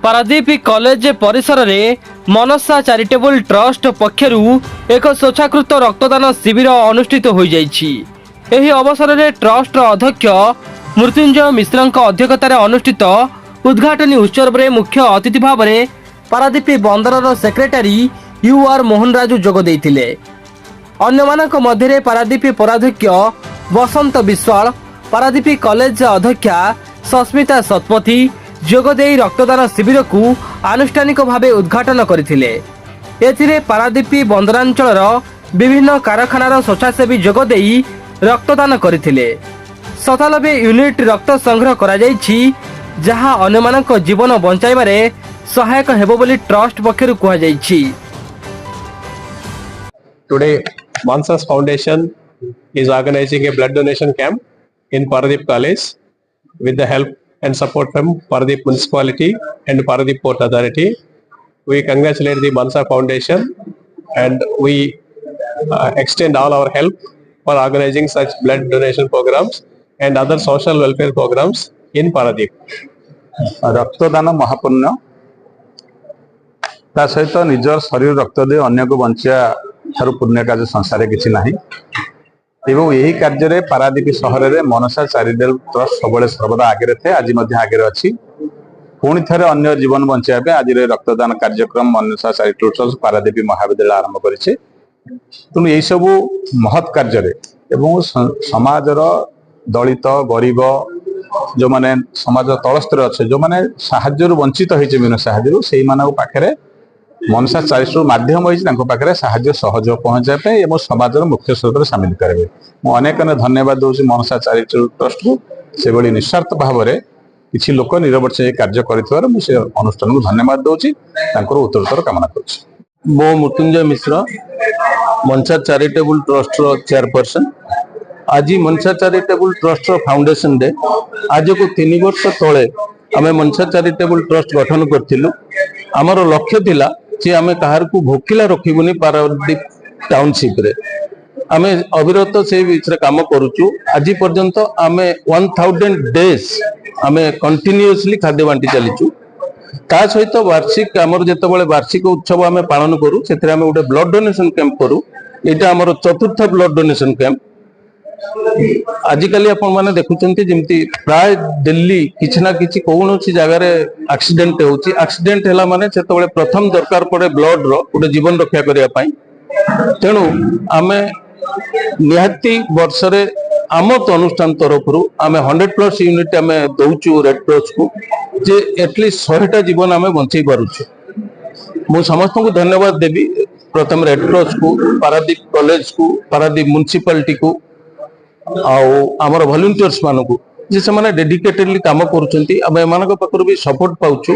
Paradip college परिसर में मनसा charitable trust पक्षरु एक स्वेच्छाकृत रक्तदान शिविर अनुष्ठित हो जाइछि। एही अवसर में ट्रस्ट अध्यक्ष मृत्युंजय मिश्र अध्यक्षतार अनुष्ठित उद्घाटनी उत्सव में मुख्य अतिथि भाव में पारादीप बंदर सेक्रेटारी यूआर मोहन राजू जोग देइथिले। अन्यमानक मध्य पारादीप पौराध्यक्ष बसंत विश्वाल, पारादीप कॉलेज अध्यक्षा सस्मिता शतपथी जोगदे रक्तदान शिविर को आनुष्ठानिक भावे उद्घाटन करथिले। एथिरे पारादीप बंदरांचल विभिन्न कारखानार स्वेच्छासेवी जोगदे रक्तदान करथिले। 97 यूनिट रक्त संग्रह करा जाइछि, जहां अन्यमानक जीवन बंचाइबारे सहायक हेबो बोली ट्रस्ट पक्षरु कुहा जाइछि। Today, Mansas Foundation is organizing a blood donation camp in Paradeep College with the help and support from Paradeep Municipality and Paradeep Port Authority. We congratulate the Mansa Foundation and we extend all our help for organizing such blood donation programs and other social welfare programs in Paradeep. रक्तदान महापुण्य ता सहित निजर शरीर रक्त दे अन्य को बंचा ठार पुण्य कार्य संसार किसी ना एवं यही कार्य पारादीप सहर में मनसा चैरिटेबल ट्रस्ट सब सर्वदा आगे थे, आज आगे अच्छी पुणी थे अन्य जीवन बचाई आज रक्तदान कार्यक्रम मनसा चैरिटेबल ट्रस्ट पारादीप महाविद्यालय आरंभ करेছে। तेणु यही सब महत् कार्य समाजर दलित गरीब जो माने समाज तलस्तर अच्छे जो माने साहाय्य वंचित होइछे बिना साहाय्य से पाखे मनसा चैरिटेबल माध्यम होइछे साहाय्य सहयोग पहुंचा पे एवं समाज मुख्य स्रोत सामिल करेंगे। मुझे अनेक धन्यवाद दूसरी मनसा चैरिटेबल ट्रस्ट को से भली निस्वार्थ भाव में किसी लोक निरवर्ष कार्य कर मुझे अनुष्ठान को धन्यवाद दूसरी उत्तरोत्तर कामना कर। मो मृत्युंजय मिश्र मनसा चैरिटेबल ट्रस्ट चेयरपर्सन। आज मनसा चैरिटेबल ट्रस्ट फाउंडेशन डे आज को 3 वर्ष तले आम मनसा चैरिटेबल ट्रस्ट गठन करूँ। आमर लक्ष्य थिला जे आम कहार को भोकिला रखिबुनी पारादीप टाउनशिप रे आम अविरत से विषय काम करुचु। आज पर्यंत आम 1000 डेज आम कंटिन्यूअसली खाद्य बांटी चलीचु। ता सहित वार्षिक आमर जेतेबेले वार्षिक उत्सव आम पालन करूँ से गोटे ब्लड डोनेशन कैंप करूँ। यहाँ आमर चतुर्थ ब्लड डोनेशन कैंप। आजिकली आपण माने देखुचंती जेमती प्राय दिल्ली किछि ना किछि कौन जगार एक्सीडेंट होउची। एक्सीडेंट हैला माने सेतबेले प्रथम दरकार पड़े ब्लड रो गोटे जीवन रक्षा करिया पई। तेणु आमे निहाती वर्ष रे आमत अनुष्ठान तरफ आमे 100+ यूनिट आमे दउचु रेड क्रॉस को जे एटलीस्ट 100टा जीवन आमे बंचै पारुछु। मु समस्त को धन्यवाद देबी। प्रथम रेड क्रॉस को, पारादीप कॉलेज को, पारादीप म्युनिसिपालिटी को आमर वॉलंटियर्स मानू जे से डेडिकेटेडली काम करुछंती। आम एमानक पाखरु भी सपोर्ट पाउछु।